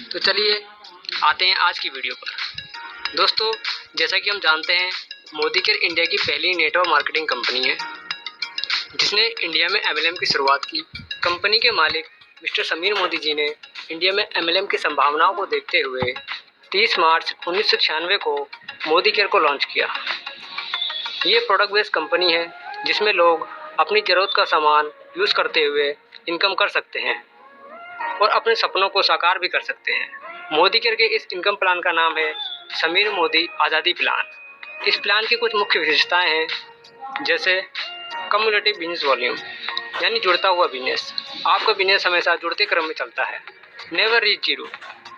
तो चलिए आते हैं आज की वीडियो पर। दोस्तों, जैसा कि हम जानते हैं, मोदी केयर इंडिया की पहली नेटवर्क मार्केटिंग कंपनी है जिसने इंडिया में एमएलएम की शुरुआत की। कंपनी के मालिक मिस्टर समीर मोदी जी ने इंडिया में एमएलएम की संभावनाओं को देखते हुए 30 मार्च 1996 को मोदी केयर को लॉन्च किया। ये प्रोडक्ट बेस्ड कंपनी है जिसमें लोग अपनी ज़रूरत का सामान यूज़ करते हुए इनकम कर सकते हैं और अपने सपनों को साकार भी कर सकते हैं। मोदी केयर के इस इनकम प्लान का नाम है समीर मोदी आज़ादी प्लान। इस प्लान की कुछ मुख्य विशेषताएं हैं, जैसे कम्युलेटिव बिजनेस वॉल्यूम यानी जुड़ता हुआ बिजनेस। आपका बिजनेस हमेशा जुड़ते क्रम में चलता है। नेवर रीच जीरो,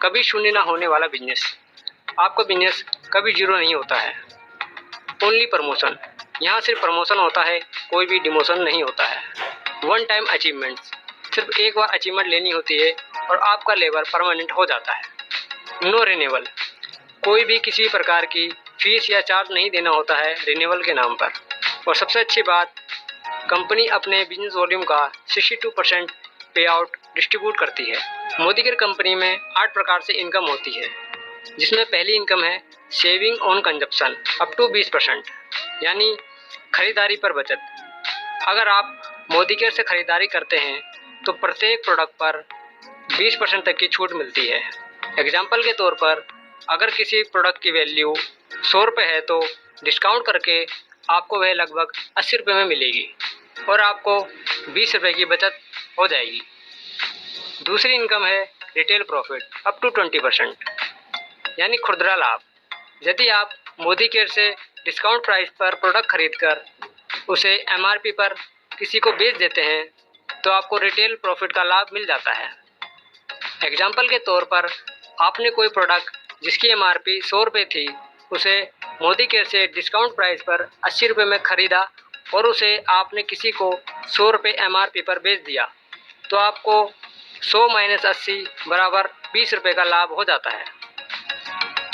कभी शून्य ना होने वाला बिजनेस। आपका बिजनेस कभी जीरो नहीं होता है। ओनली प्रमोशन, यहाँ सिर्फ प्रमोशन होता है, कोई भी डिमोशन नहीं होता है। वन टाइम अचीवमेंट्स, सिर्फ एक बार अचीवमेंट लेनी होती है और आपका लेवल परमानेंट हो जाता है। नो रिन्यूअल, कोई भी किसी प्रकार की फीस या चार्ज नहीं देना होता है रिन्यूअल के नाम पर। और सबसे अच्छी बात, कंपनी अपने बिजनेस वॉल्यूम का 62% पे आउट डिस्ट्रीब्यूट करती है। मोदी केयर कंपनी में 8 प्रकार से इनकम होती है, जिसमें पहली इनकम है saving on consumption up to 20%, यानी खरीदारी पर बचत। अगर आप मोदी केयर से खरीदारी करते हैं तो प्रत्येक प्रोडक्ट पर 20% तक की छूट मिलती है। एग्जाम्पल के तौर पर, अगर किसी प्रोडक्ट की वैल्यू 100 रुपये है तो डिस्काउंट करके आपको वह लगभग 80 रुपये में मिलेगी और आपको 20 रुपये की बचत हो जाएगी। दूसरी इनकम है रिटेल प्रॉफिट अप टू 20%, यानी खुदरा लाभ। यदि आप मोदी केयर से डिस्काउंट प्राइस पर प्रोडक्ट खरीदकर उसे एमआरपी पर किसी को बेच देते हैं तो आपको रिटेल प्रॉफिट का लाभ मिल जाता है। एग्जाम्पल के तौर पर, आपने कोई प्रोडक्ट जिसकी एमआरपी 100 रुपये थी उसे मोदी केयर से डिस्काउंट प्राइस पर 80 रुपये में ख़रीदा और उसे आपने किसी को 100 रुपये एमआरपी पर बेच दिया, तो आपको 100 - 80 बराबर 20 रुपये का लाभ हो जाता है।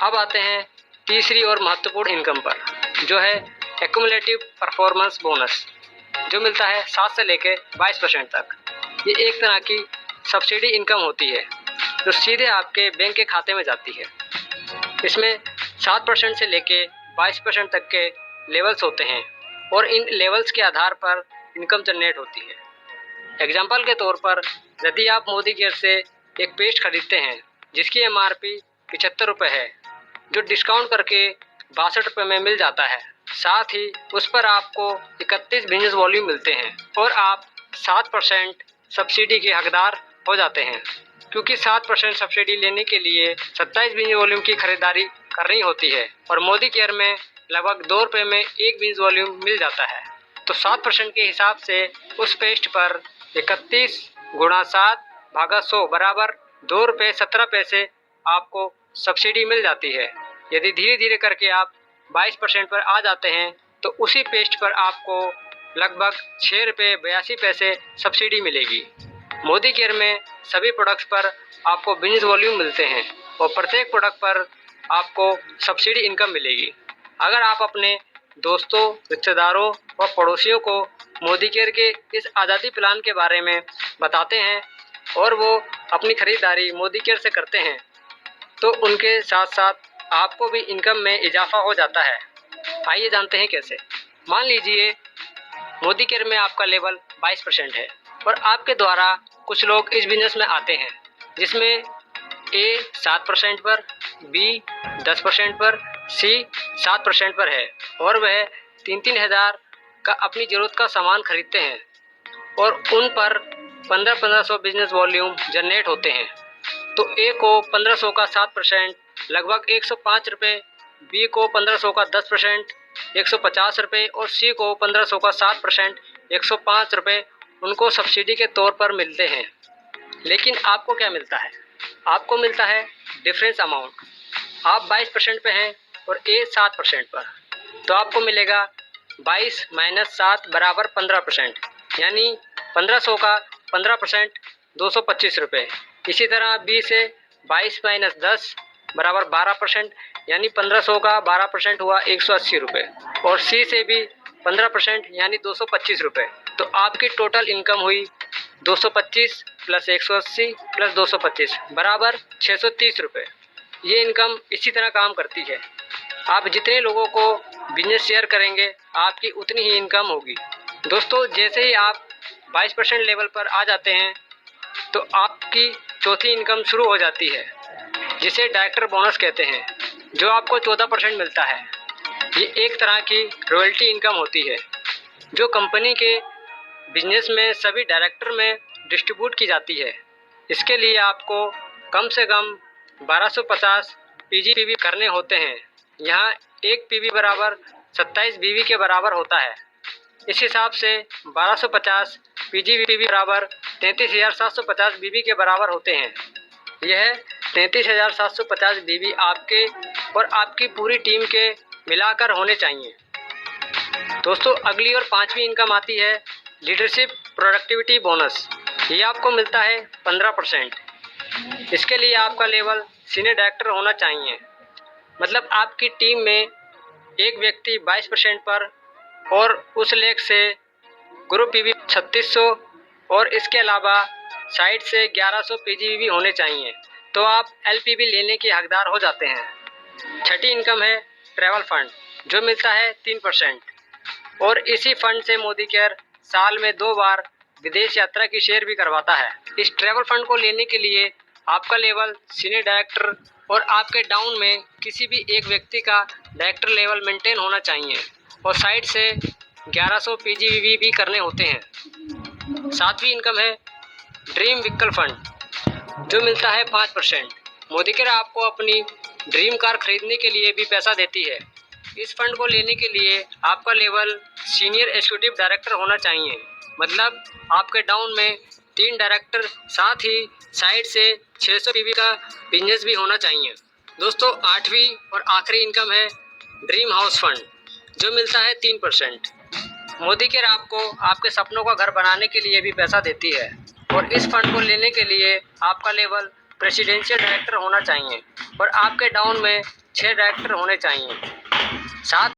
अब आते हैं तीसरी और महत्वपूर्ण इनकम पर, जो है एक्युमुलेटिव परफॉर्मेंस बोनस, जो मिलता है 7 से लेकर 22% तक। ये एक तरह की सब्सिडी इनकम होती है जो सीधे आपके बैंक के खाते में जाती है। इसमें 7% से लेकर 22% तक के लेवल्स होते हैं और इन लेवल्स के आधार पर इनकम जनरेट होती है। एग्जाम्पल के तौर पर, यदि आप मोदी केयर से एक पेस्ट खरीदते हैं जिसकी एमआरपी 75 रुपये है, जो डिस्काउंट करके 62 रुपये में मिल जाता है, साथ ही उस पर आपको 31 बिजनेस वॉल्यूम मिलते हैं और आप 7% सब्सिडी के हकदार हो जाते हैं, क्योंकि 7% सब्सिडी लेने के लिए 27 बिजनेस वॉल्यूम की खरीदारी करनी होती है और मोदी केयर में लगभग 2 रुपये में एक बिजनेस वॉल्यूम मिल जाता है। तो 7% के हिसाब से उस पेस्ट पर 31 × 7/100 बराबर 2 रुपये 17 पैसे आपको सब्सिडी मिल जाती है। यदि धीरे धीरे करके आप 22% पर आ जाते हैं तो उसी पेस्ट पर आपको लगभग 6 रुपये 82 पैसे सब्सिडी मिलेगी। मोदी केयर में सभी प्रोडक्ट्स पर आपको बिजनेस वॉल्यूम मिलते हैं और प्रत्येक प्रोडक्ट पर आपको सब्सिडी इनकम मिलेगी। अगर आप अपने दोस्तों, रिश्तेदारों व पड़ोसियों को मोदी केयर के इस आज़ादी प्लान के बारे में बताते हैं और वो अपनी खरीदारी मोदी केयर से करते हैं, तो उनके साथ साथ आपको भी इनकम में इजाफा हो जाता है। आइए जानते हैं कैसे। मान लीजिए मोदी केयर में आपका लेवल 22% है और आपके द्वारा कुछ लोग इस बिजनेस में आते हैं, जिसमें ए 7% पर, बी 10% पर, सी 7% पर है और वह 3-3 हज़ार का अपनी ज़रूरत का सामान खरीदते हैं और उन पर 1500 बिजनेस वॉल्यूम जनरेट होते हैं। तो ए को 1500 का 7% लगभग 105 रुपये, बी को 1500 का 10% 150 रुपये और सी को 1500 का 7% 105 रुपये उनको सब्सिडी के तौर पर मिलते हैं। लेकिन आपको क्या मिलता है? आपको मिलता है डिफरेंस अमाउंट। आप 22% पे हैं और ए 7% पर, तो आपको मिलेगा 22 - 7 बराबर 15%, यानी 1500 का 15% 225 रुपये। इसी तरह बी से 22 - 10 बराबर 12%, यानी 1500 का 12% हुआ 180 रुपये और सी से भी 15% यानी 225 रुपये। तो आपकी टोटल इनकम हुई 225 प्लस 180 प्लस 225 बराबर 630 रुपये। ये इनकम इसी तरह काम करती है। आप जितने लोगों को बिजनेस शेयर करेंगे आपकी उतनी ही इनकम होगी। दोस्तों, जैसे ही आप 22% लेवल पर आ जाते हैं तो आपकी चौथी इनकम शुरू हो जाती है, जिसे डायरेक्टर बोनस कहते हैं, जो आपको 14% मिलता है। ये एक तरह की रॉयल्टी इनकम होती है जो कंपनी के बिजनेस में सभी डायरेक्टर में डिस्ट्रीब्यूट की जाती है। इसके लिए आपको कम से कम 1250 पीजीपीवी करने होते हैं। यहाँ एक पीवी बराबर 27 बीवी के बराबर होता है। इस हिसाब से 1250 पीजीपीवी बराबर 33,750 बीवी के बराबर होते हैं। यह 33,750 बीवी आपके और आपकी पूरी टीम के मिलाकर होने चाहिए। दोस्तों, अगली और पांचवी इनकम आती है लीडरशिप प्रोडक्टिविटी बोनस। ये आपको मिलता है 15%। इसके लिए आपका लेवल सीनियर डायरेक्टर होना चाहिए। मतलब आपकी टीम में एक व्यक्ति 22% पर और उस लेख से ग्रुप पीवी 3600 और इसके अलावा साइड से 1100 पीजीपीवी होने चाहिए, तो आप एलपीवी लेने के हकदार हो जाते हैं। छठी इनकम है ट्रैवल फंड, जो मिलता है 3%। और इसी फंड से मोदी केयर साल में 2 बार विदेश यात्रा की शेयर भी करवाता है। इस ट्रैवल फंड को लेने के लिए आपका लेवल सीनियर डायरेक्टर और आपके डाउन में किसी भी एक व्यक्ति का डायरेक्टर लेवल मेंटेन होना चाहिए और साइड से 1100 पीजीवीवी भी करने होते हैं। सातवीं इनकम है ड्रीम व्हीकल फंड, जो मिलता है 5%। मोदी केयर आपको अपनी ड्रीम कार खरीदने के लिए भी पैसा देती है। इस फंड को लेने के लिए आपका लेवल सीनियर एग्जीक्यूटिव डायरेक्टर होना चाहिए। मतलब आपके डाउन में 3 डायरेक्टर, साथ ही साइड से 600 पीवी का बिजनेस भी होना चाहिए। दोस्तों, आठवीं और आखिरी इनकम है ड्रीम हाउस फंड, जो मिलता है 3%। मोदी केयर आपको आपके सपनों का घर बनाने के लिए भी पैसा देती है और इस फंड को लेने के लिए आपका लेवल प्रेसिडेंशियल डायरेक्टर होना चाहिए और आपके डाउन में 6 डायरेक्टर होने चाहिए। साथ